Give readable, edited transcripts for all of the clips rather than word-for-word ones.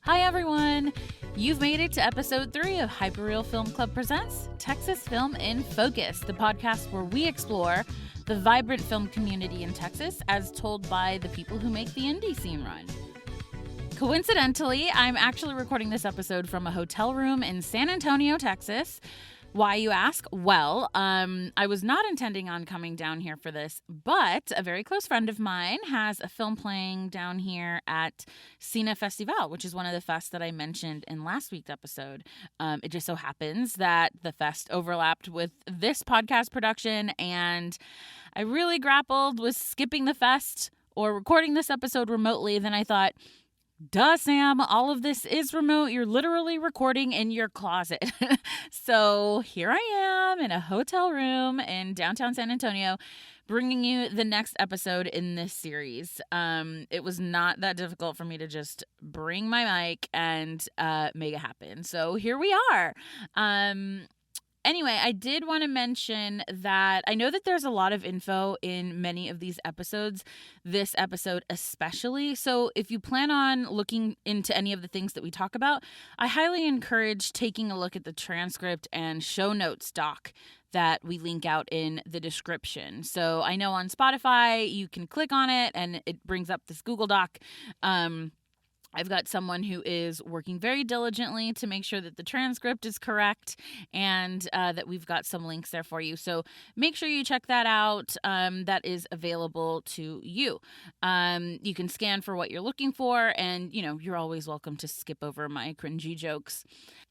Hi, everyone. You've made it to episode 3 of Hyperreal Film Club presents Texas Film in Focus, the podcast where we explore the vibrant film community in Texas as told by the people who make the indie scene run. Coincidentally, I'm actually recording this episode from a hotel room in San Antonio, Texas. Why, you ask? Well, I was not intending on coming down here for this, but a very close friend of mine has a film playing down here at Cine Festival, which is one of the fests that I mentioned in last week's episode. It just so happens that the fest overlapped with this podcast production, and I really grappled with skipping the fest or recording this episode remotely. Then I thought, duh, Sam, all of this is remote. You're literally recording in your closet. So here I am in a hotel room in downtown San Antonio, bringing you the next episode in this series. It was not that difficult for me to just bring my mic and make it happen. So here we are. Anyway, I did want to mention that I know that there's a lot of info in many of these episodes, this episode especially. So if you plan on looking into any of the things that we talk about, I highly encourage taking a look at the transcript and show notes doc that we link out in the description. So I know on Spotify, you can click on it and it brings up this Google Doc. I've got someone who is working very diligently to make sure that the transcript is correct and that we've got some links there for you. So make sure you check that out. That is available to you. You can scan for what you're looking for, and, you know, you're always welcome to skip over my cringy jokes.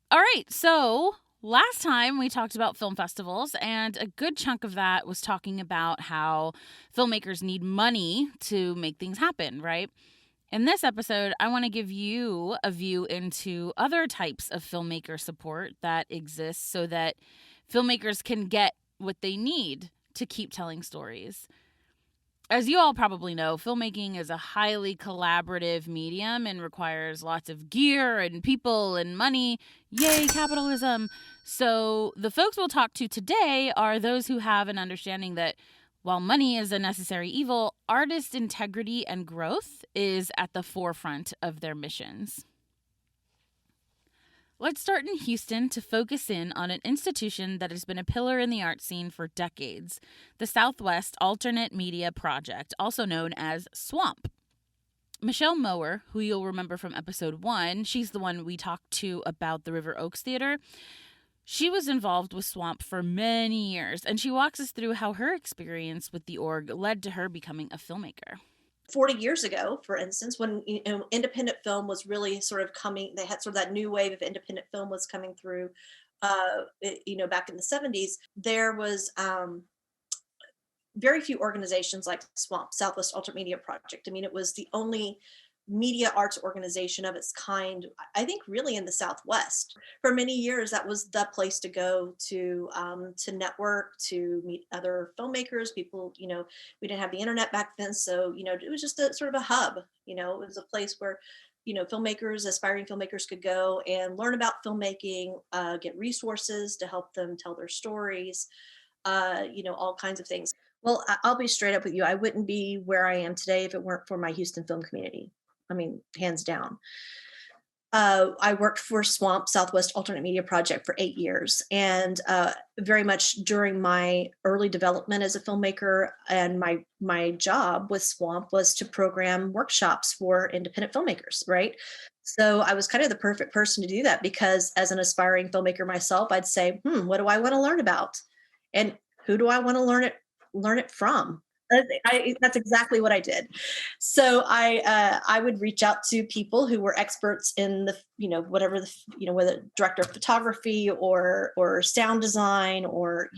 All right, so last time we talked about film festivals, and a good chunk of that was talking about how filmmakers need money to make things happen, right? In this episode, I want to give you a view into other types of filmmaker support that exists so that filmmakers can get what they need to keep telling stories. As you all probably know, filmmaking is a highly collaborative medium and requires lots of gear and people and money. Yay, capitalism! So the folks we'll talk to today are those who have an understanding that while money is a necessary evil, artist integrity and growth is at the forefront of their missions. Let's start in Houston to focus in on an institution that has been a pillar in the art scene for decades, the Southwest Alternate Media Project, also known as SWAMP. Michelle Mower, who you'll remember from episode 1, she's the one we talked to about the River Oaks Theater. She was involved with SWAMP for many years, and she walks us through how her experience with the org led to her becoming a filmmaker. 40 years ago, for instance, when independent film was really sort of coming, they had sort of that new wave of independent film was coming through, back in the 70s, there was very few organizations like SWAMP, Southwest Alternate Media Project. I mean, it was the only media arts organization of its kind, I think, really in the Southwest. For many years, that was the place to go to network, to meet other filmmakers. People, we didn't have the internet back then, so it was just a sort of a hub. It was a place where filmmakers, aspiring filmmakers, could go and learn about filmmaking, get resources to help them tell their stories, all kinds of things. Well, I'll be straight up with you. I wouldn't be where I am today if it weren't for my Houston film community. I mean, hands down. I worked for SWAMP, Southwest Alternate Media Project, for 8 years. And very much during my early development as a filmmaker, and my job with SWAMP was to program workshops for independent filmmakers, right? So I was kind of the perfect person to do that, because as an aspiring filmmaker myself, I'd say, what do I want to learn about? And who do I want to learn it from? That's exactly what I did. So I would reach out to people who were experts in the, whether director of photography or sound design or,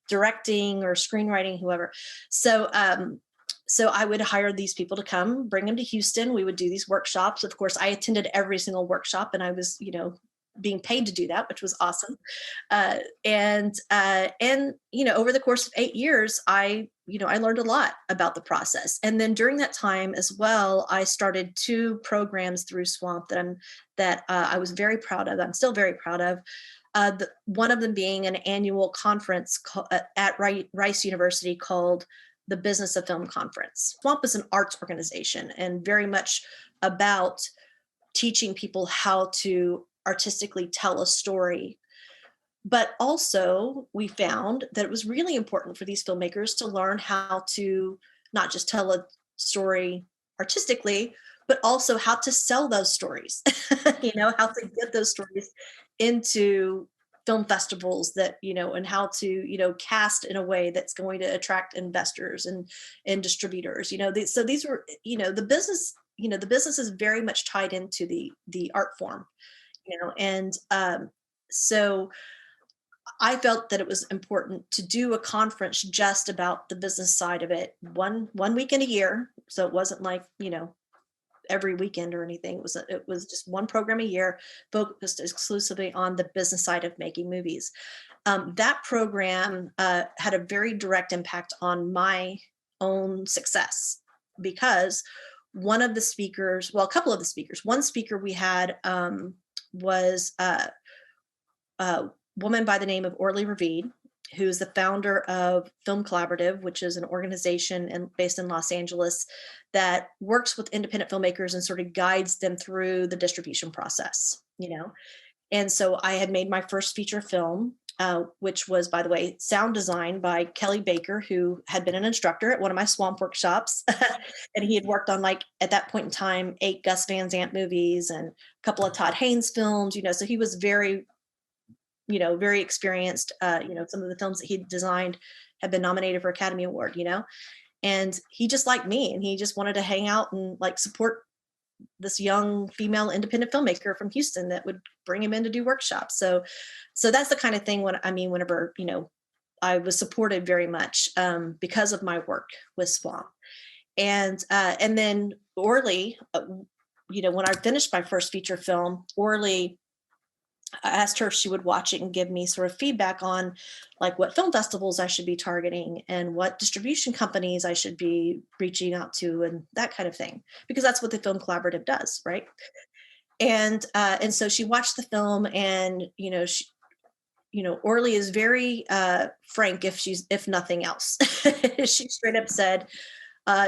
directing or screenwriting, whoever. So I would hire these people to come, bring them to Houston. We would do these workshops. Of course, I attended every single workshop, and I was, being paid to do that, which was awesome. And over the course of 8 years, I learned a lot about the process. And then during that time as well, I started 2 programs through SWAMP that I was very proud of. I'm still very proud of. One of them being an annual conference at Rice University called the Business of Film Conference. SWAMP is an arts organization and very much about teaching people how to artistically tell a story. But also, we found that it was really important for these filmmakers to learn how to not just tell a story artistically, but also how to sell those stories, how to get those stories into film festivals and how to, cast in a way that's going to attract investors and distributors. So these were, the business is very much tied into the art form, and so I felt that it was important to do a conference just about the business side of it, one weekend a year. So it wasn't like, every weekend or anything. It was just one program a year focused exclusively on the business side of making movies. That program had a very direct impact on my own success because one of the speakers, well, a couple of the speakers, one speaker we had was a woman by the name of Orly Ravid, who's the founder of Film Collaborative, which is an organization based in Los Angeles that works with independent filmmakers and sort of guides them through the distribution process. And so I had made my first feature film, which was, by the way, sound designed by Kelly Baker, who had been an instructor at one of my swamp workshops. And he had worked on, like, at that point in time, 8 Gus Van Sant movies and a couple of Todd Haynes films, so he was very experienced. Some of the films that he designed had been nominated for Academy Award. And he just liked me and he just wanted to hang out and like support this young female independent filmmaker from Houston that would bring him in to do workshops. So that's the kind of thing whenever, I was supported very much because of my work with Swamp. And then Orly, when I finished my first feature film, Orly, I asked her if she would watch it and give me sort of feedback on like what film festivals I should be targeting and what distribution companies I should be reaching out to and that kind of thing, because that's what the Film Collaborative does, right? And so she watched the film, and Orly is very frank, if nothing else. She straight up said,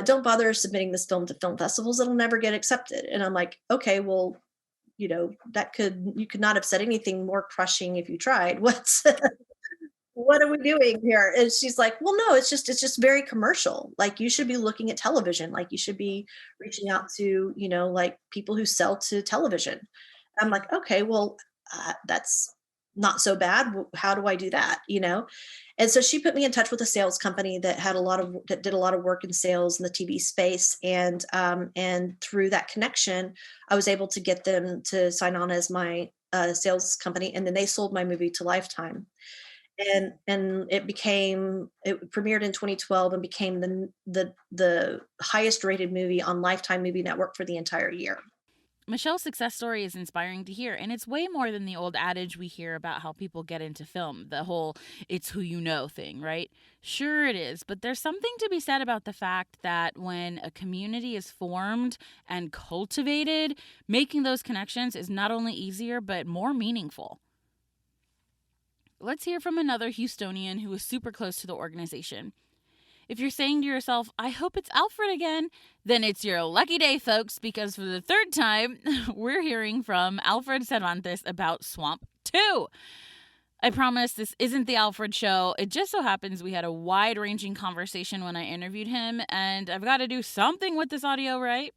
"Don't bother submitting this film to film festivals; it'll never get accepted." And I'm like, "Okay, well." You could not have said anything more crushing if you tried. What are we doing here? And she's like, well, no, it's just very commercial. Like, you should be looking at television. Like, you should be reaching out to, like, people who sell to television. I'm like, okay, well, that's not so bad. How do I do that? And so she put me in touch with a sales company that did a lot of work in sales in the TV space. And through that connection, I was able to get them to sign on as my sales company. And then they sold my movie to Lifetime. And it premiered in 2012 and became the highest rated movie on Lifetime Movie Network for the entire year. Michelle's success story is inspiring to hear, and it's way more than the old adage we hear about how people get into film, the whole "it's who you know" thing, right? Sure it is, but there's something to be said about the fact that when a community is formed and cultivated, making those connections is not only easier, but more meaningful. Let's hear from another Houstonian who is super close to the organization. If you're saying to yourself, I hope it's Alfred again, then it's your lucky day, folks, because for the third time, we're hearing from Alfred Cervantes about Swamp 2. I promise this isn't the Alfred show. It just so happens we had a wide-ranging conversation when I interviewed him, and I've got to do something with this audio, right?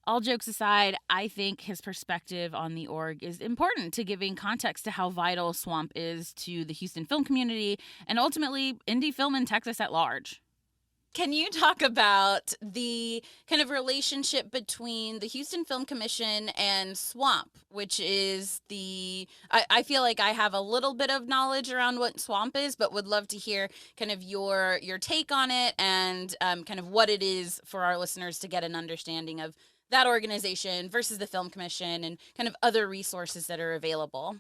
All jokes aside, I think his perspective on the org is important to giving context to how vital Swamp is to the Houston film community and ultimately indie film in Texas at large. Can you talk about the kind of relationship between the Houston Film Commission and Swamp, which is I feel like I have a little bit of knowledge around what Swamp is, but would love to hear kind of your take on it and kind of what it is for our listeners to get an understanding of that organization versus the Film Commission and kind of other resources that are available.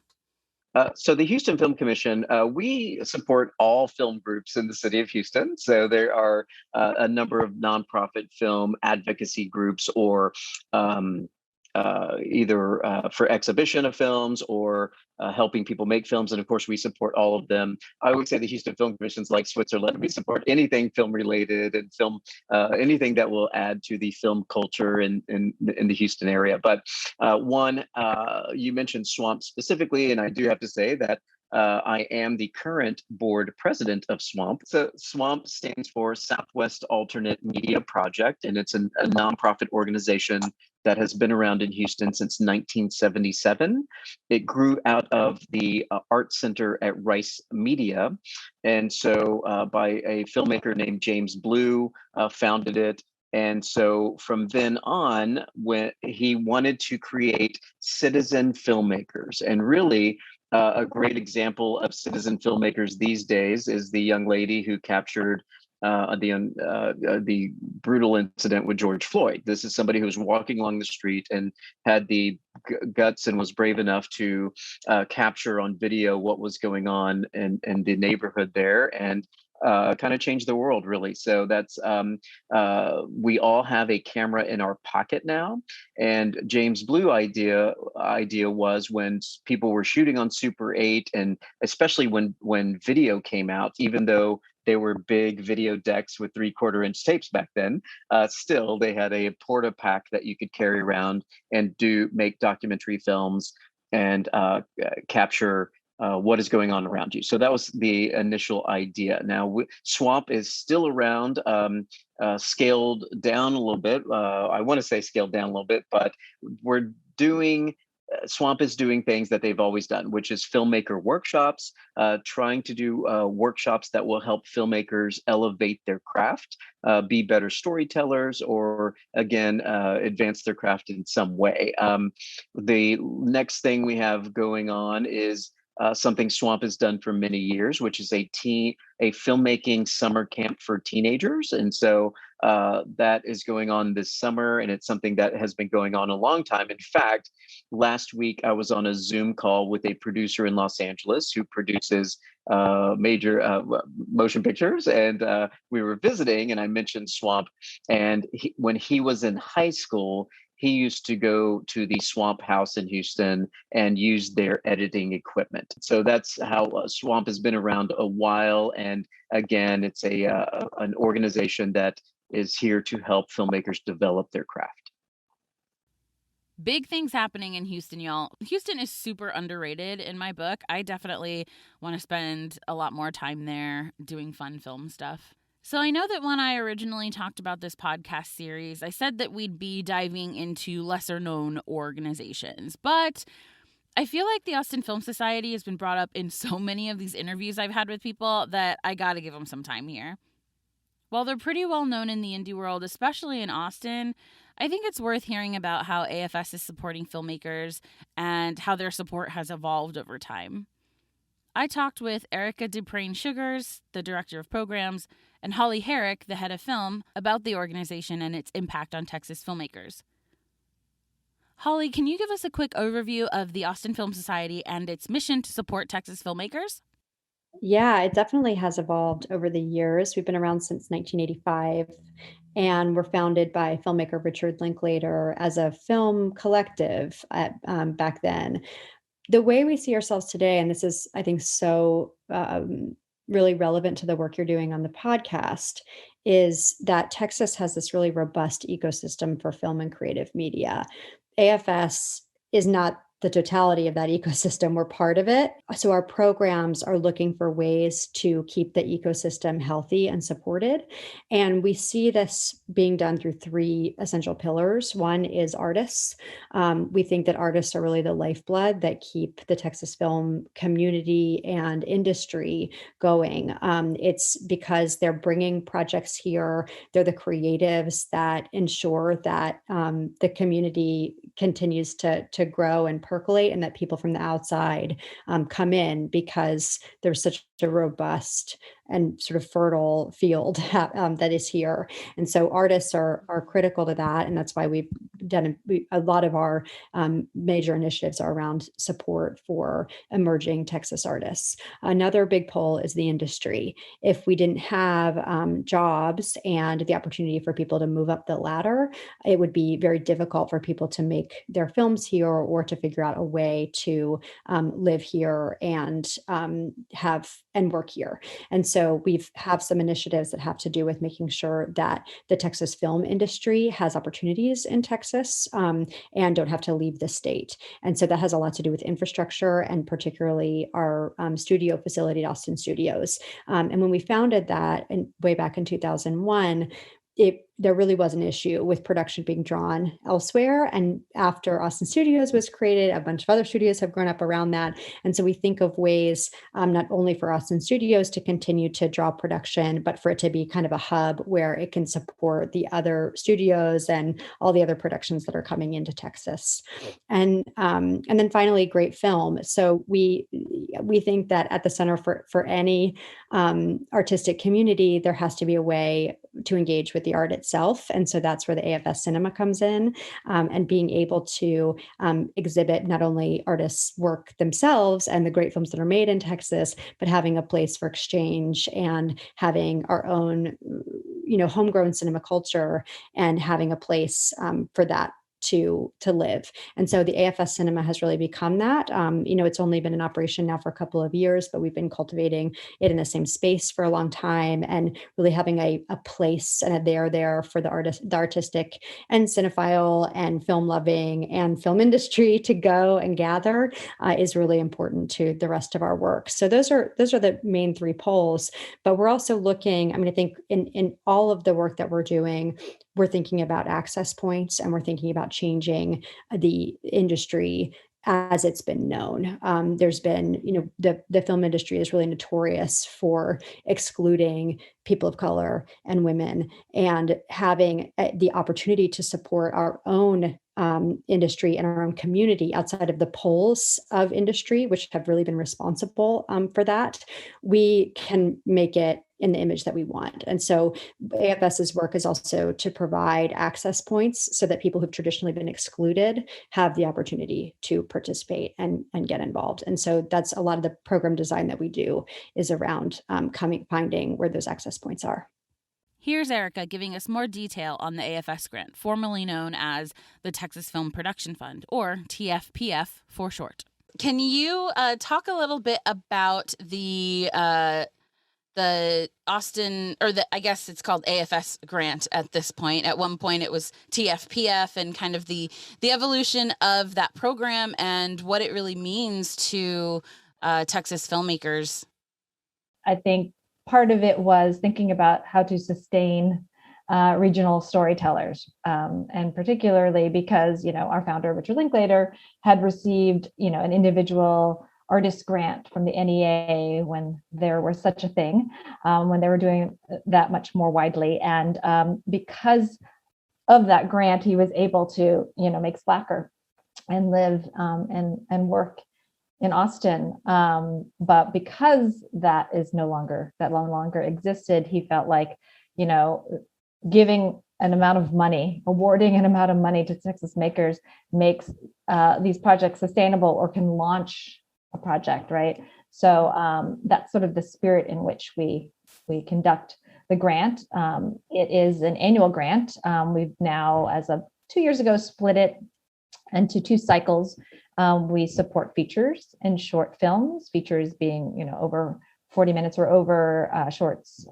So the Houston Film Commission, we support all film groups in the city of Houston. So there are a number of nonprofit film advocacy groups or either for exhibition of films or helping people make films. And of course, we support all of them. I would say the Houston Film Commission's like Switzerland. We support anything film related and film, anything that will add to the film culture in the Houston area. But you mentioned SWAMP specifically, and I do have to say that I am the current board president of SWAMP. So SWAMP stands for Southwest Alternate Media Project, and it's a nonprofit organization that has been around in Houston since 1977. It grew out of the Art Center at Rice Media. And so by a filmmaker named James Blue founded it. And so from then on, when he wanted to create citizen filmmakers, and really a great example of citizen filmmakers these days is the young lady who captured the brutal incident with George Floyd. This is somebody who was walking along the street and had the guts and was brave enough to capture on video what was going on in the neighborhood there, and kind of changed the world, really. So that's we all have a camera in our pocket now. And James Blue idea was when people were shooting on Super 8, and especially when video came out, even though they were big video decks with 3/4 inch tapes back then, still they had a porta pack that you could carry around and make documentary films and capture what is going on around you. So that was the initial idea. Now, SWAMP is still around, scaled down a little bit. I want to say scaled down a little bit, but we're doing SWAMP is doing things that they've always done, which is filmmaker workshops, trying to do workshops that will help filmmakers elevate their craft, be better storytellers, or again, advance their craft in some way. The next thing we have going on is something SWAMP has done for many years, which is a filmmaking summer camp for teenagers. And so that is going on this summer, and it's something that has been going on a long time. In fact, last week I was on a Zoom call with a producer in Los Angeles who produces major motion pictures, and we were visiting, and I mentioned SWAMP. And when he was in high school, he used to go to the Swamp House in Houston and use their editing equipment. So that's how SWAMP has been around a while. And again, it's an organization that is here to help filmmakers develop their craft. Big things happening in Houston, y'all. Houston is super underrated in my book. I definitely want to spend a lot more time there doing fun film stuff. So I know that when I originally talked about this podcast series, I said that we'd be diving into lesser known organizations, but I feel like the Austin Film Society has been brought up in so many of these interviews I've had with people that I gotta give them some time here. While they're pretty well known in the indie world, especially in Austin, I think it's worth hearing about how AFS is supporting filmmakers and how their support has evolved over time. I talked with Deiparine Sugars, the director of programs, and Holly Herrick, the head of film, about the organization and its impact on Texas filmmakers. Holly, can you give us a quick overview of the Austin Film Society and its mission to support Texas filmmakers? Yeah, it definitely has evolved over the years. We've been around since 1985 and were founded by filmmaker Richard Linklater as a film collective back then. The way we see ourselves today, and this is, I think, so really relevant to the work you're doing on the podcast, is that Texas has this really robust ecosystem for film and creative media. AFS is not the totality of that ecosystem. We're part of it. So our programs are looking for ways to keep the ecosystem healthy and supported. And we see this being done through three essential pillars. One is artists. We think that artists are really the lifeblood that keep the Texas film community and industry going. It's because they're bringing projects here. They're the creatives that ensure that the community continues to grow and percolate, and that people from the outside come in because there's such a robust and sort of fertile field that is here. And so artists are critical to that. And that's why we've done a lot of our major initiatives are around support for emerging Texas artists. Another big pull is the industry. If we didn't have jobs and the opportunity for people to move up the ladder, it would be very difficult for people to make their films here or to figure out a way to live here and work here. And so we've have some initiatives that have to do with making sure that the Texas film industry has opportunities in Texas and don't have to leave the state. And so that has a lot to do with infrastructure and particularly our studio facility at Austin Studios. And when we founded that way back in 2001, there really was an issue with production being drawn elsewhere. And after Austin Studios was created, a bunch of other studios have grown up around that. And so we think of ways not only for Austin Studios to continue to draw production, but for it to be kind of a hub where it can support the other studios and all the other productions that are coming into Texas. And then finally, great film. So we think that at the center for any artistic community, there has to be a way to engage with the art itself. And so that's where the AFS cinema comes in, and being able to exhibit not only artists' work themselves and the great films that are made in Texas, but having a place for exchange and having our own, homegrown cinema culture and having a place for that to live. And so the AFS cinema has really become that. It's only been in operation now for a couple of years, but we've been cultivating it in the same space for a long time and really having a place and a there for the artistic and cinephile and film loving and film industry to go and gather is really important to the rest of our work. So those are the main three poles. But we're also looking, I think in all of the work that we're doing, we're thinking about access points and we're thinking about changing the industry as it's been known. There's been, the film industry is really notorious for excluding people of color and women, and having the opportunity to support our own industry and our own community outside of the poles of industry, which have really been responsible for that. We can make it in the image that we want. And so AFS's work is also to provide access points so that people who've traditionally been excluded have the opportunity to participate and get involved. And so that's a lot of the program design that we do is around finding where those access points are. Here's Erica giving us more detail on the AFS grant, formerly known as the Texas Film Production Fund, or TFPF for short. Can you talk a little bit about the Austin, I guess it's called AFS grant at this point. At one point it was TFPF, and kind of the evolution of that program and what it really means to Texas filmmakers? I think part of it was thinking about how to sustain regional storytellers, and particularly because, our founder, Richard Linklater, had received, an individual artist grant from the NEA when there was such a thing, when they were doing that much more widely. And because of that grant, he was able to, make Slacker and live and work in Austin. But because that no longer existed, he felt like, giving an amount of money, awarding an amount of money to Texas makers makes these projects sustainable or can launch a project, right? So that's sort of the spirit in which we conduct the grant. It is an annual grant. We've now, as of 2 years ago, split it into 2 cycles. We support features and short films, features being, over 40 minutes or over, shorts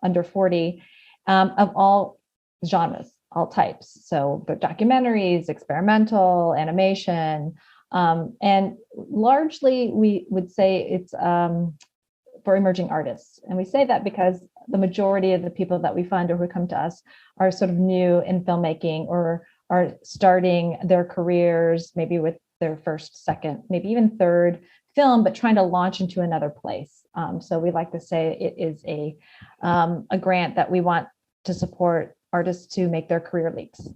under 40, of all genres, all types. So documentaries, experimental, animation, and largely we would say it's for emerging artists. And we say that because the majority of the people that we fund or who come to us are sort of new in filmmaking or are starting their careers, maybe with their first, second, maybe even third film, but trying to launch into another place. So we like to say it is a grant that we want to support artists to make their career leaps.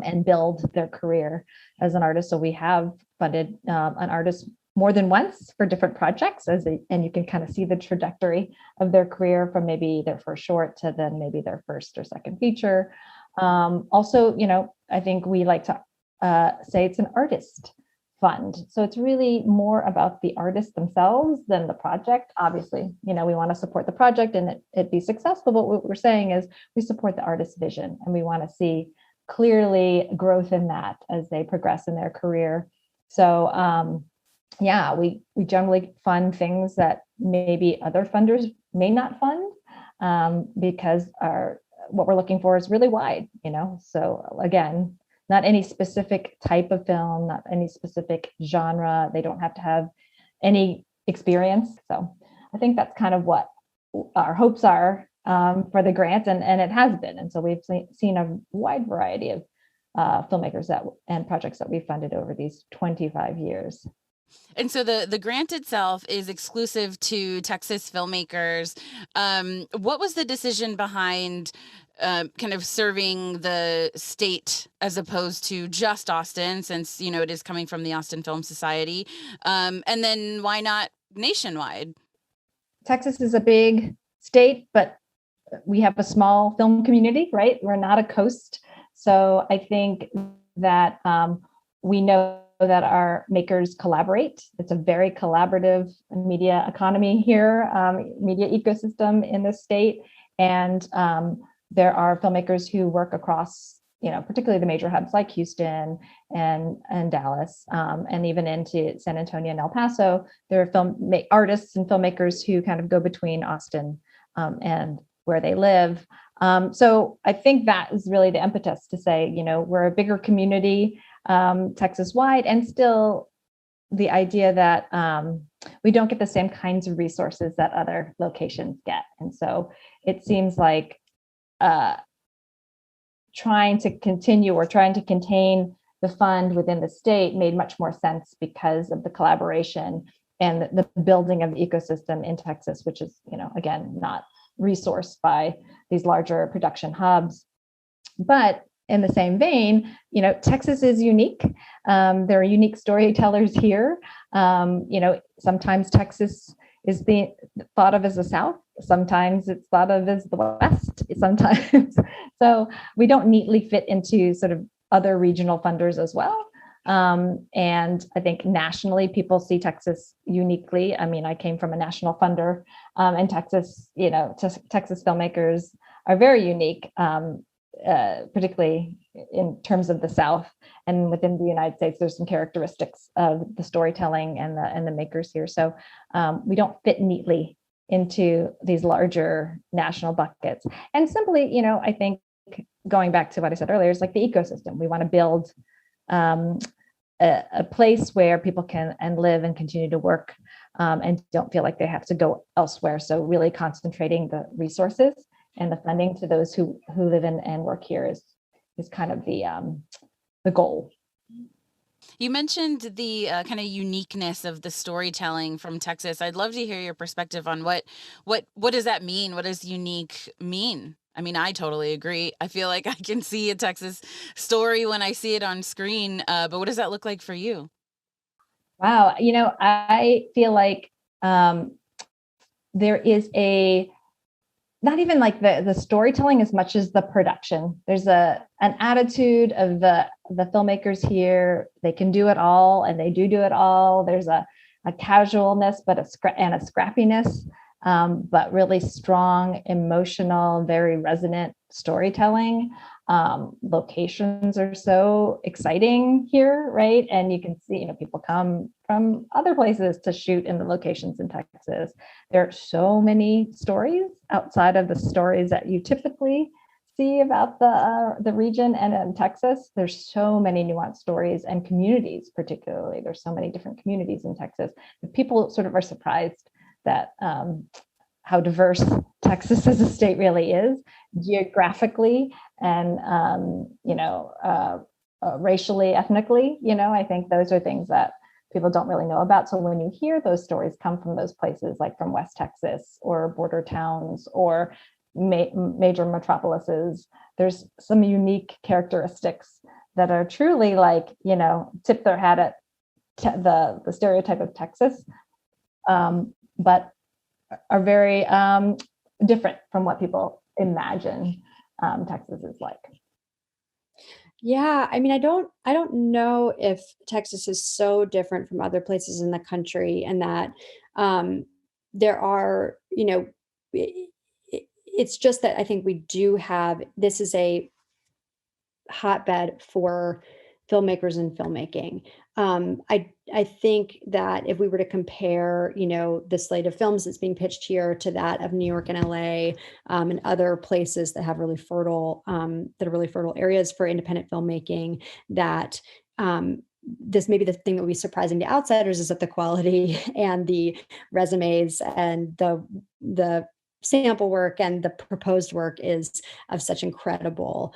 And build their career as an artist. So we have funded an artist more than once for different projects, and you can kind of see the trajectory of their career from maybe their first short to then maybe their first or second feature. Also, I think we like to say it's an artist fund. So it's really more about the artists themselves than the project. Obviously, we want to support the project and it be successful. But what we're saying is we support the artist's vision, and we want to see clearly growth in that as they progress in their career. So we generally fund things that maybe other funders may not fund, because what we're looking for is really wide, So again, not any specific type of film, not any specific genre. They don't have to have any experience. So I think that's kind of what our hopes are for the grant, and it has been. And so we've seen a wide variety of filmmakers and projects that we've funded over these 25 years. And so the grant itself is exclusive to Texas filmmakers. What was the decision behind kind of serving the state as opposed to just Austin, since, it is coming from the Austin Film Society? And then why not nationwide? Texas is a big state, but we have a small film community, right? We're not a coast. So I think that we know that our makers collaborate. It's a very collaborative media economy here, media ecosystem in the state. And there are filmmakers who work across, particularly the major hubs like Houston and Dallas, and even into San Antonio and El Paso. There are artists and filmmakers who kind of go between Austin and where they live. So I think that is really the impetus to say, we're a bigger community, Texas wide, and still the idea that we don't get the same kinds of resources that other locations get. And so it seems like trying to contain the fund within the state made much more sense because of the collaboration and the building of the ecosystem in Texas, which is, again, not resourced by these larger production hubs. But in the same vein, Texas is unique. There are unique storytellers here. Sometimes Texas is thought of as the South. Sometimes it's thought of as the West. Sometimes, so we don't neatly fit into sort of other regional funders as well. And I think nationally, people see Texas uniquely. I mean, I came from a national funder, and Texas, Texas filmmakers are very unique, particularly in terms of the South. And within the United States, there's some characteristics of the storytelling and the makers here. So we don't fit neatly into these larger national buckets. And simply, I think going back to what I said earlier, is like the ecosystem. We want to build a place where people can live and continue to work, and don't feel like they have to go elsewhere. So really concentrating the resources and the funding to those who live in and work here is kind of the goal. You mentioned the kind of uniqueness of the storytelling from Texas. I'd love to hear your perspective on what does that mean? What does unique mean? I mean, I totally agree. I feel like I can see a Texas story when I see it on screen. But what does that look like for you? Wow. I feel like there is not even like the storytelling as much as the production. There's an attitude of the filmmakers here. They can do it all, and they do it all. There's a casualness, but a scrappiness, but really strong, emotional, very resonant storytelling. Locations are so exciting here, right? And you can see, people come from other places to shoot in the locations in Texas. There are so many stories outside of the stories that you typically see about the region. And in Texas, there's so many nuanced stories, and communities particularly. There's so many different communities in Texas. People sort of are surprised that how diverse Texas as a state really is, geographically and racially, ethnically. I think those are things that people don't really know about. So when you hear those stories come from those places, like from West Texas or border towns or major metropolises, there's some unique characteristics that are truly like, tip their hat at the stereotype of Texas, but are very different from what people imagine Texas is like. Yeah, I mean, I don't know if Texas is so different from other places in the country, and that there are, it's just that I think we do have, this is a hotbed for filmmakers and filmmaking. I think that if we were to compare, the slate of films that's being pitched here to that of New York and LA, and other places that have that are really fertile areas for independent filmmaking, that this may be the thing that would be surprising to outsiders, is that the quality and the resumes and the sample work and the proposed work is of such incredible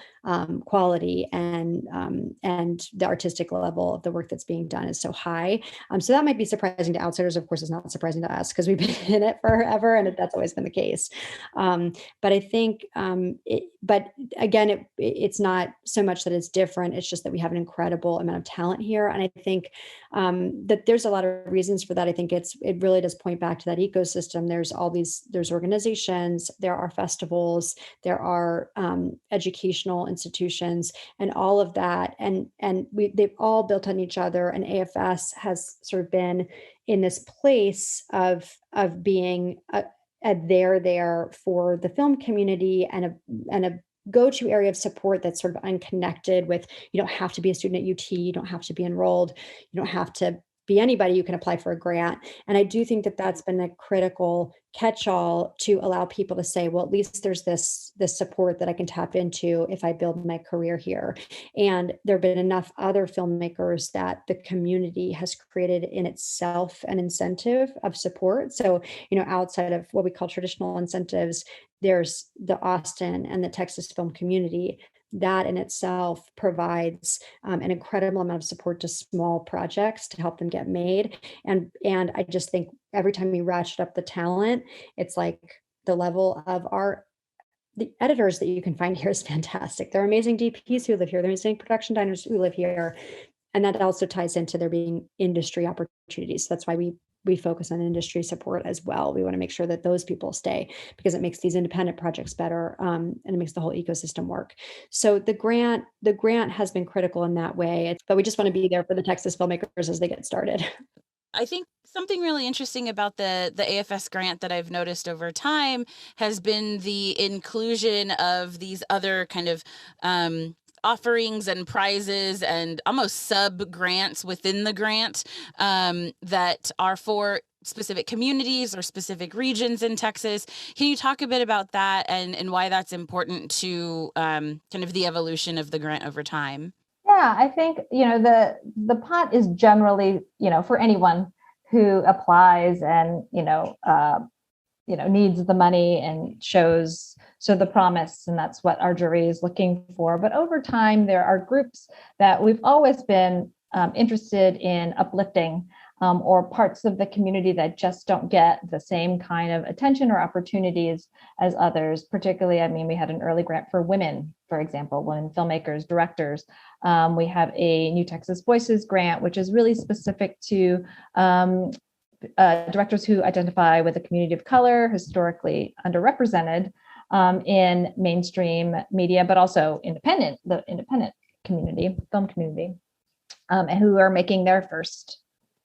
quality, and the artistic level of the work that's being done is so high. So that might be surprising to outsiders. Of course, it's not surprising to us because we've been in it forever, and that's always been the case. But I think, but again, it's not so much that it's different. It's just that we have an incredible amount of talent here, and I think that there's a lot of reasons for that. I think it really does point back to that ecosystem. There's organizations, there are festivals, there are educational institutions, and all of that, and they've all built on each other. And AFS has sort of been in this place of being there for the film community, and a go-to area of support that's sort of unconnected with, you don't have to be a student at UT, you don't have to be enrolled, you don't have to be anybody, you can apply for a grant. And I do think that that's been a critical catch-all to allow people to say, well, at least there's this support that I can tap into if I build my career here. And there have been enough other filmmakers that the community has created in itself an incentive of support. So, outside of what we call traditional incentives, there's the Austin and the Texas film community. That in itself provides an incredible amount of support to small projects to help them get made. And I just think every time we ratchet up the talent, it's like the level of the editors that you can find here is fantastic. There are amazing DPs who live here. There are amazing production designers who live here. And that also ties into there being industry opportunities. So that's why we focus on industry support as well. We want to make sure that those people stay, because it makes these independent projects better, and it makes the whole ecosystem work. So the grant has been critical in that way, but we just want to be there for the Texas filmmakers as they get started. I think something really interesting about the AFS grant that I've noticed over time has been the inclusion of these other kind of offerings and prizes and almost sub grants within the grant that are for specific communities or specific regions in Texas. Can you talk a bit about that and why that's important to kind of the evolution of the grant over time? Yeah, I think, the pot is generally, for anyone who applies and, needs the money and shows the promise, and that's what our jury is looking for. But over time, there are groups that we've always been interested in uplifting, or parts of the community that just don't get the same kind of attention or opportunities as others. Particularly, we had an early grant for women, for example, women filmmakers, directors. We have a New Texas Voices grant, which is really specific to directors who identify with a community of color, historically underrepresented in mainstream media, but also the independent community, film community, and who are making their first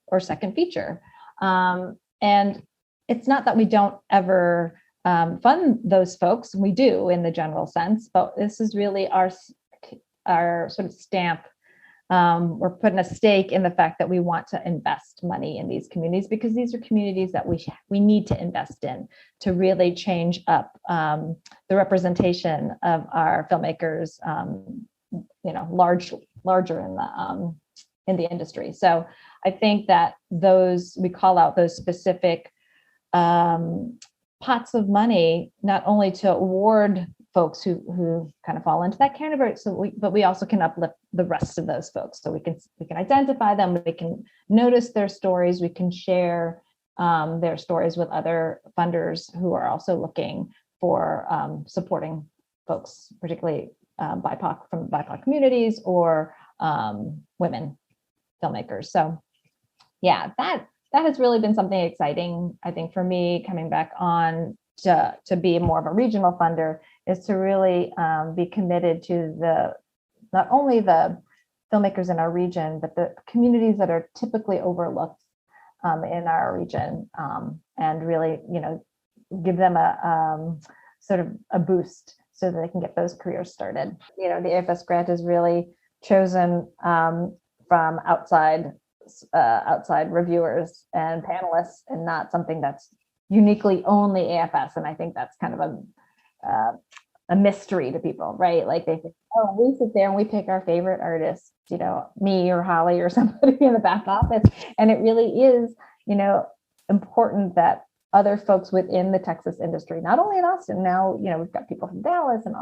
or second feature. And it's not that we don't ever fund those folks. We do in the general sense, but this is really our sort of stamp. We're putting a stake in the fact that we want to invest money in these communities, because these are communities that we need to invest in to really change up the representation of our filmmakers, larger in the industry. So I think that we call out those specific pots of money, not only to award folks who kind of fall into that category, but we also can uplift the rest of those folks. So we can identify them, we can notice their stories, we can share their stories with other funders who are also looking for supporting folks, particularly BIPOC from BIPOC communities or women filmmakers. So yeah, that has really been something exciting, I think, for me coming back on to be more of a regional funder, is to really be committed to not only the filmmakers in our region, but the communities that are typically overlooked in our region, and really, give them a sort of a boost so that they can get those careers started. The AFS grant is really chosen from outside reviewers and panelists, and not something that's uniquely only AFS. And I think that's kind of a mystery to people, right? Like they think, oh, we sit there and we pick our favorite artists, me or Holly or somebody in the back office. And it really is, important that other folks within the Texas industry, not only in Austin, now, we've got people from Dallas and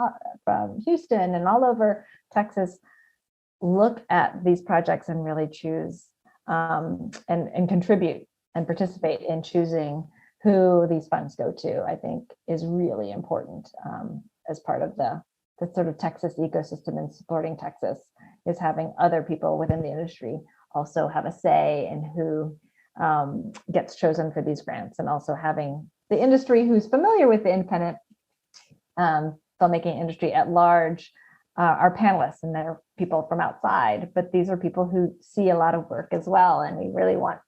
from Houston and all over Texas, look at these projects and really choose and contribute and participate in choosing who these funds go to. I think is really important as part of the sort of Texas ecosystem, and supporting Texas is having other people within the industry also have a say in who gets chosen for these grants, and also having the industry who's familiar with the independent filmmaking industry at large are panelists, and they're people from outside, but these are people who see a lot of work as well, and we really want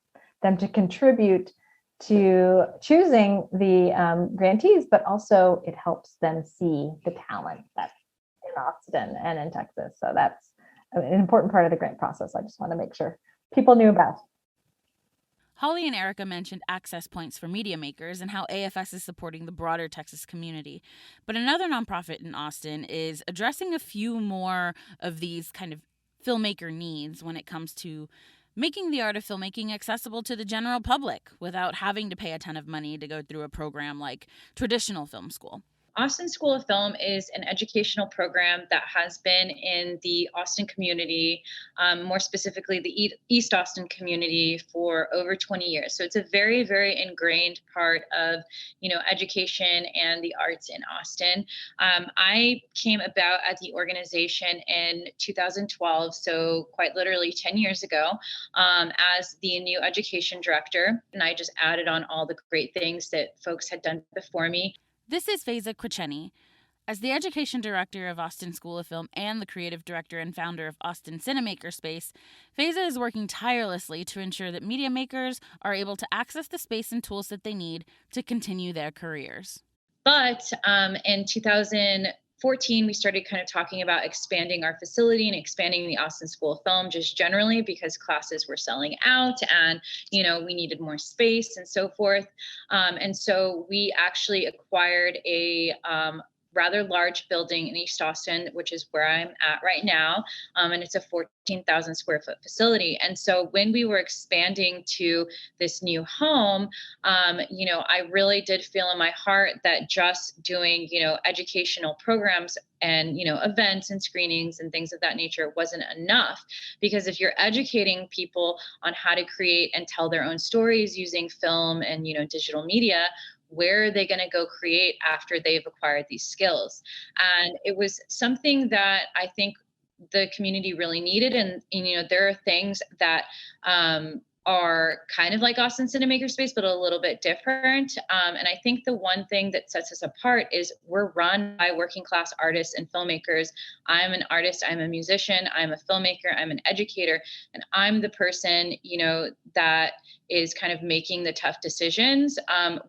them to contribute to choosing the grantees, but also it helps them see the talent that's in Austin and in Texas. So that's an important part of the grant process. I just want to make sure people knew about. Holly and Erica mentioned access points for media makers and how AFS is supporting the broader Texas community. But another nonprofit in Austin is addressing a few more of these kind of filmmaker needs when it comes to making the art of filmmaking accessible to the general public without having to pay a ton of money to go through a program like traditional film school. Austin School of Film is an educational program that has been in the Austin community, more specifically the East Austin community, for over 20 years. So it's a very, very ingrained part of, education and the arts in Austin. I came about at the organization in 2012, so quite literally 10 years ago, as the new education director. And I just added on all the great things that folks had done before me. This is Faiza Kracheni. As the education director of Austin School of Film and the creative director and founder of Austin Cinemaker Space, Faiza is working tirelessly to ensure that media makers are able to access the space and tools that they need to continue their careers. But in 2014, we started kind of talking about expanding our facility and expanding the Austin School of Film just generally, because classes were selling out and, we needed more space and so forth. And so we actually acquired a rather large building in East Austin, which is where I'm at right now. And it's a 14,000 square foot facility. And so when we were expanding to this new home, I really did feel in my heart that just doing, educational programs and, events and screenings and things of that nature wasn't enough. Because if you're educating people on how to create and tell their own stories using film and, digital media, where are they going to go create after they've acquired these skills? And it was something that I think the community really needed. And there are things that are kind of like Austin Cinemaker Space, but a little bit different. And I think the one thing that sets us apart is we're run by working class artists and filmmakers. I'm an artist, I'm a musician, I'm a filmmaker, I'm an educator, and I'm the person, that is kind of making the tough decisions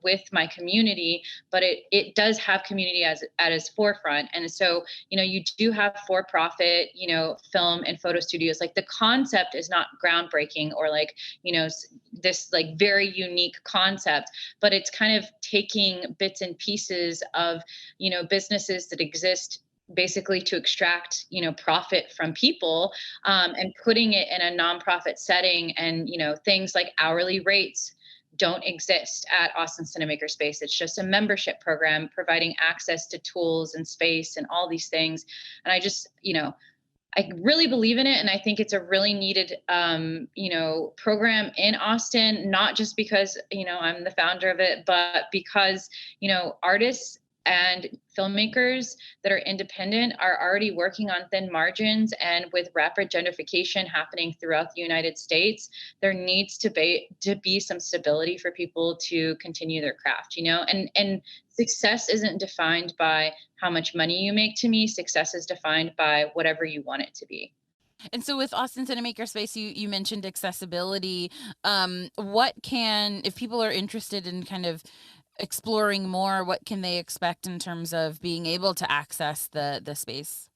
with my community, but it does have community at its forefront. And so, you do have for-profit, film and photo studios. Like the concept is not groundbreaking or like, this like very unique concept, but it's kind of taking bits and pieces of, businesses that exist basically to extract, profit from people, and putting it in a nonprofit setting. And, things like hourly rates don't exist at Austin Cinemaker Space. It's just a membership program providing access to tools and space and all these things. And I just, I really believe in it. And I think it's a really needed, program in Austin, not just because, I'm the founder of it, but because, artists and filmmakers that are independent are already working on thin margins. And with rapid gentrification happening throughout the United States, there needs to be some stability for people to continue their craft, you know? And success isn't defined by how much money you make. To me, success is defined by whatever you want it to be. And so with Austin Cinemaker Space, you mentioned accessibility. What can, if people are interested in kind of exploring more, what can they expect in terms of being able to access the space?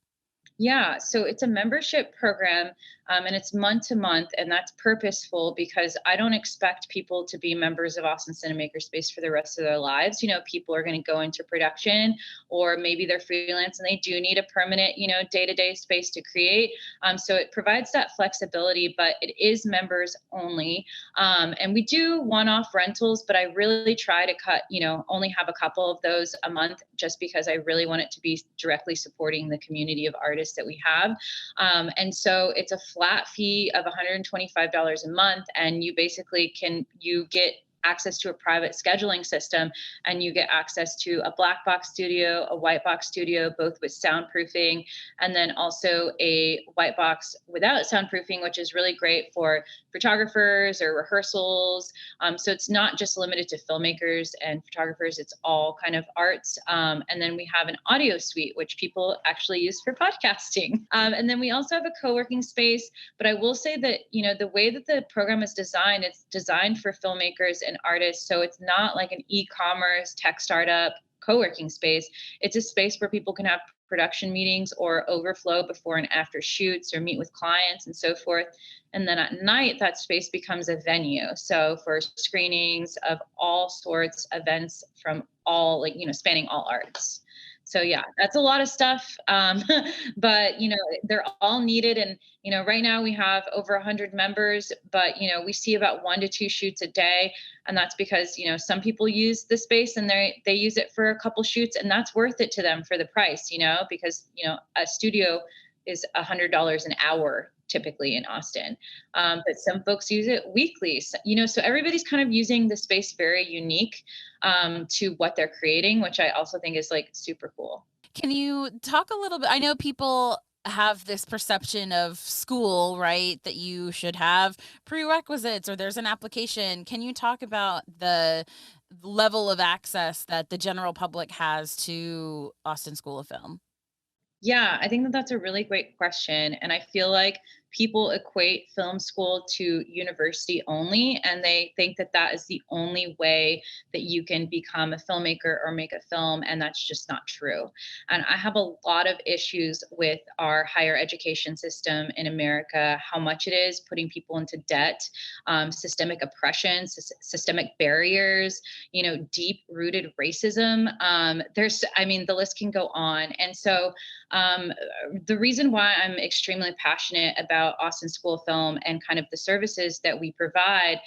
Yeah, so it's a membership program, and it's month to month, and that's purposeful because I don't expect people to be members of Austin Cinemaker Space for the rest of their lives. You know, people are going to go into production, or maybe they're freelance and they do need a permanent, you know, day-to-day space to create. So it provides that flexibility, but it is members only. And we do one-off rentals, but I really try to cut, you know, only have a couple of those a month, just because I really want it to be directly supporting the community of artists that we have. And so it's a flat fee of $125 a month, and you basically you get access to a private scheduling system, and you get access to a black box studio, a white box studio, both with soundproofing, and then also a white box without soundproofing, which is really great for photographers or rehearsals. So it's not just limited to filmmakers and photographers, it's all kind of arts. And then we have an audio suite, which people actually use for podcasting. And then we also have a co-working space. But I will say that, you know, the way that the program is designed, it's designed for filmmakers and artists. So it's not like an e-commerce tech startup co-working space. It's a space where people can have production meetings or overflow before and after shoots, or meet with clients and so forth. And then at night, that space becomes a venue. So for screenings of all sorts, events from all, like, you know, spanning all arts. So yeah, that's a lot of stuff. But, you know, they're all needed. And, you know, right now we have over 100 members, but, you know, we see about 1 to 2 shoots a day. And that's because, you know, some people use the space and they use it for a couple shoots, and that's worth it to them for the price, you know, because, you know, a studio is $100 an hour typically in Austin. But some folks use it weekly, so, you know, so everybody's kind of using the space very unique to what they're creating, which I also think is like super cool. Can you talk a little bit? I know people have this perception of school, right? That you should have prerequisites or there's an application. Can you talk about the level of access that the general public has to Austin School of Film? Yeah, I think that that's a really great question. And I feel like people equate film school to university only, and they think that that is the only way that you can become a filmmaker or make a film. And that's just not true. And I have a lot of issues with our higher education system in America, how much it is putting people into debt, systemic oppression, systemic barriers, you know, deep rooted racism. The list can go on. And so the reason why I'm extremely passionate about Austin School of Film and kind of the services that we provide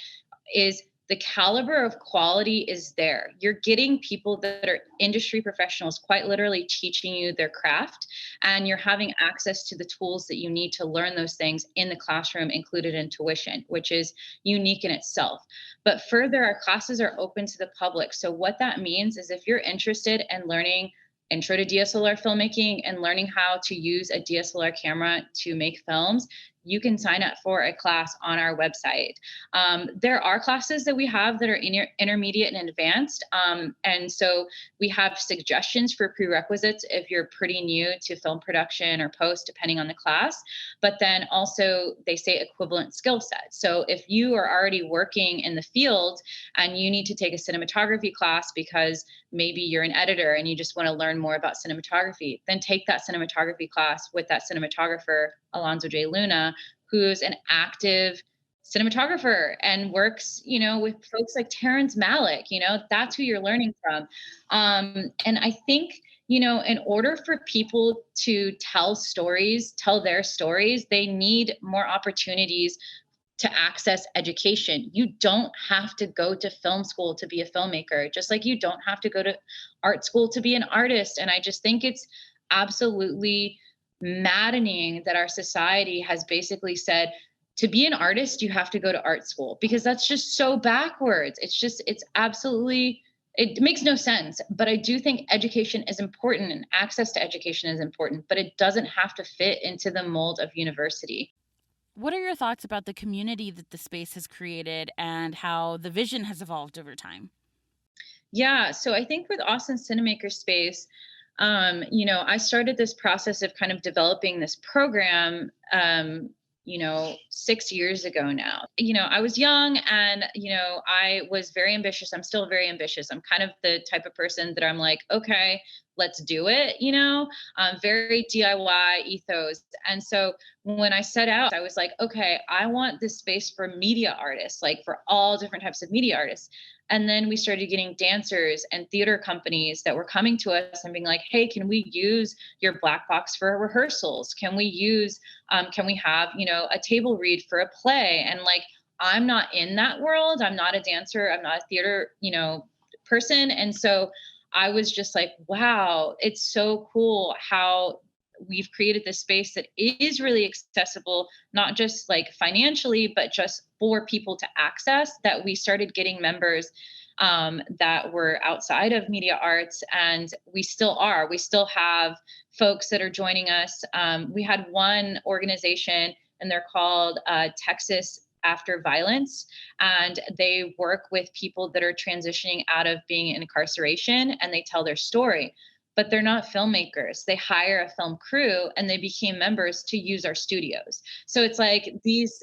is the caliber of quality is there. You're getting people that are industry professionals, quite literally teaching you their craft, and you're having access to the tools that you need to learn those things in the classroom, included in tuition, which is unique in itself. But further, our classes are open to the public. So what that means is if you're interested in learning intro to DSLR filmmaking and learning how to use a DSLR camera to make films, you can sign up for a class on our website. There are classes that we have that are intermediate and advanced. And so we have suggestions for prerequisites if you're pretty new to film production or post, depending on the class. But then also they say equivalent skill set. So if you are already working in the field and you need to take a cinematography class because maybe you're an editor and you just want to learn more about cinematography, then take that cinematography class with that cinematographer, Alonzo J. Luna, who's an active cinematographer and works, you know, with folks like Terrence Malick. You know, that's who you're learning from. And I think, you know, in order for people to tell their stories, they need more opportunities to access education. You don't have to go to film school to be a filmmaker, just like you don't have to go to art school to be an artist. And I just think it's absolutely maddening that our society has basically said, to be an artist, you have to go to art school, because that's just so backwards. It's absolutely it makes no sense. But I do think education is important and access to education is important, but it doesn't have to fit into the mold of university. What are your thoughts about the community that the space has created and how the vision has evolved over time? Yeah, so I think with Austin Cinemaker Space, I started this process of kind of developing this program, 6 years ago now. I was young and, I was very ambitious. I'm still very ambitious. I'm kind of the type of person that I'm like, okay, let's do it, very DIY ethos. And so when I set out, I was like, okay, I want this space for media artists, like for all different types of media artists. And then we started getting dancers and theater companies that were coming to us and being like, hey, can we use your black box for rehearsals? Can we have, a table read for a play? And like, I'm not in that world. I'm not a dancer. I'm not a theater, person. And so I was just like, wow, it's so cool how we've created this space that is really accessible, not just like financially, but just for people to access, that we started getting members that were outside of media arts. And we still are. We still have folks that are joining us. We had one organization and they're called Texas After Violence, and they work with people that are transitioning out of being in incarceration, and they tell their story. But they're not filmmakers. They hire a film crew and they became members to use our studios. So it's like these,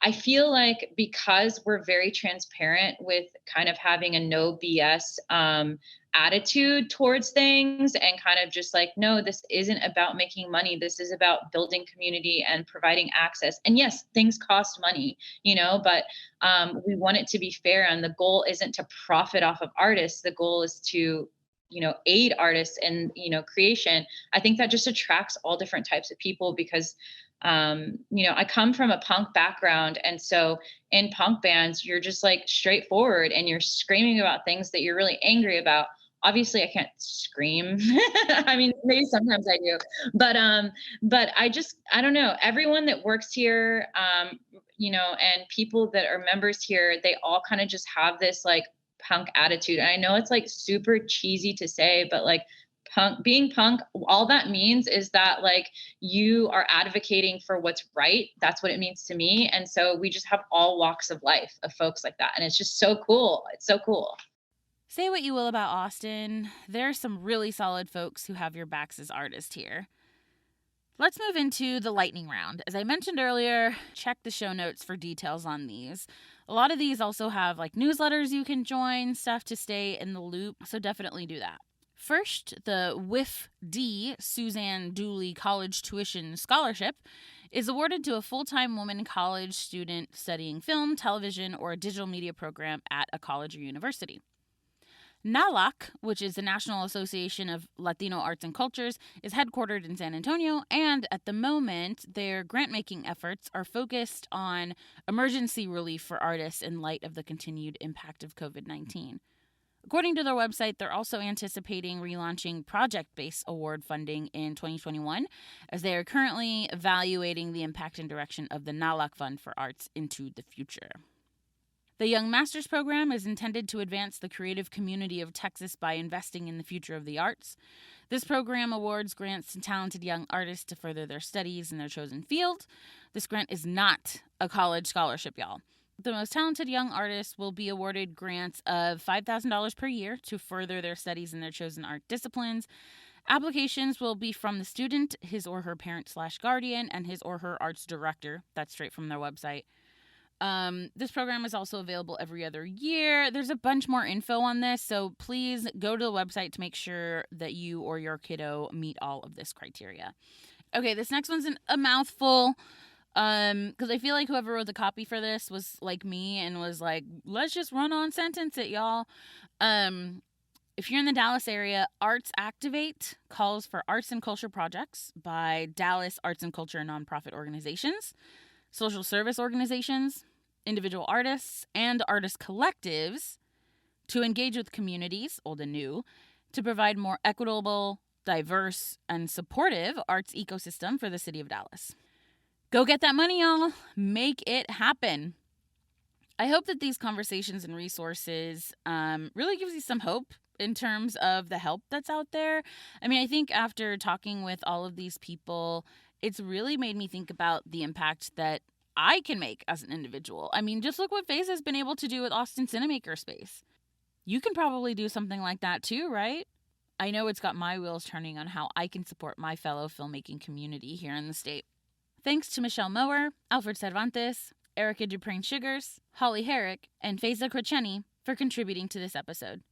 I feel like because we're very transparent with kind of having a no BS attitude towards things and kind of just like, no, this isn't about making money. This is about building community and providing access. And yes, things cost money, but we want it to be fair. And the goal isn't to profit off of artists. The goal is to aid artists in, creation. I think that just attracts all different types of people because, I come from a punk background. And so in punk bands, you're just like straightforward and you're screaming about things that you're really angry about. Obviously I can't scream. I mean, maybe sometimes I do, but I don't know. Everyone that works here, and people that are members here, they all kind of just have this like punk attitude. And I know it's like super cheesy to say, but like being punk, all that means is that like you are advocating for what's right. That's what it means to me. And so we just have all walks of life of folks like that. And it's just so cool. It's so cool. Say what you will about Austin, there's some really solid folks who have your backs as artists here. Let's move into the lightning round. As I mentioned earlier, check the show notes for details on these. A lot of these also have like newsletters you can join, stuff to stay in the loop, so definitely do that. First, the WIF-D Suzanne Dooley College Tuition Scholarship is awarded to a full-time woman college student studying film, television, or a digital media program at a college or university. NALAC, which is the National Association of Latino Arts and Cultures, is headquartered in San Antonio, and at the moment, their grant-making efforts are focused on emergency relief for artists in light of the continued impact of COVID-19. According to their website, they're also anticipating relaunching project-based award funding in 2021, as they are currently evaluating the impact and direction of the NALAC Fund for Arts into the future. The Young Masters program is intended to advance the creative community of Texas by investing in the future of the arts. This program awards grants to talented young artists to further their studies in their chosen field. This grant is not a college scholarship, y'all. The most talented young artists will be awarded grants of $5,000 per year to further their studies in their chosen art disciplines. Applications will be from the student, his or her parent/guardian, and his or her arts director. That's straight from their website. This program is also available every other year. There's a bunch more info on this, so please go to the website to make sure that you or your kiddo meet all of this criteria. Okay, this next one's a mouthful, because I feel like whoever wrote the copy for this was like me and was like, let's just run on sentence it, y'all. If you're in the Dallas area, Arts Activate calls for arts and culture projects by Dallas arts and culture nonprofit organizations, social service organizations, individual artists, and artist collectives to engage with communities, old and new, to provide more equitable, diverse, and supportive arts ecosystem for the city of Dallas. Go get that money, y'all. Make it happen. I hope that these conversations and resources really gives you some hope in terms of the help that's out there. I mean, I think after talking with all of these people, it's really made me think about the impact that I can make as an individual. I mean, just look what Faiza has been able to do with Austin Cinemaker Space. You can probably do something like that too, right? I know it's got my wheels turning on how I can support my fellow filmmaking community here in the state. Thanks to Michelle Mower, Alfred Cervantes, Deiparine Sugars, Holly Herrick, and Faiza Kracheni for contributing to this episode.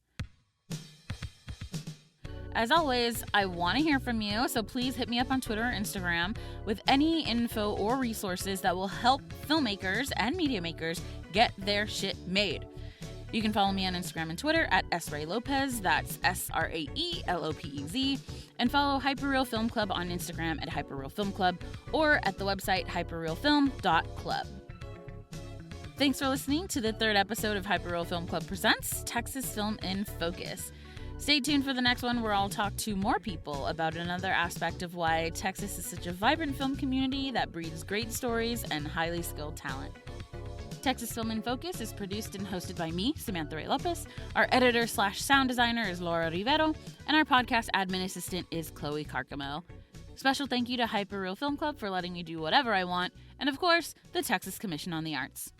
As always, I want to hear from you, so please hit me up on Twitter or Instagram with any info or resources that will help filmmakers and media makers get their shit made. You can follow me on Instagram and Twitter at @SraeLopez, that's SraeLopez, and follow Hyperreal Film Club on Instagram at Hyperreal Film Club or at the website hyperrealfilm.club. Thanks for listening to the third episode of Hyperreal Film Club Presents Texas Film in Focus. Stay tuned for the next one where I'll talk to more people about another aspect of why Texas is such a vibrant film community that breeds great stories and highly skilled talent. Texas Film in Focus is produced and hosted by me, Samantha Ray Lopez. Our editor/sound designer is Laura Rivero, and our podcast admin assistant is Chloe Carcamo. Special thank you to Hyperreal Film Club for letting me do whatever I want, and of course, the Texas Commission on the Arts.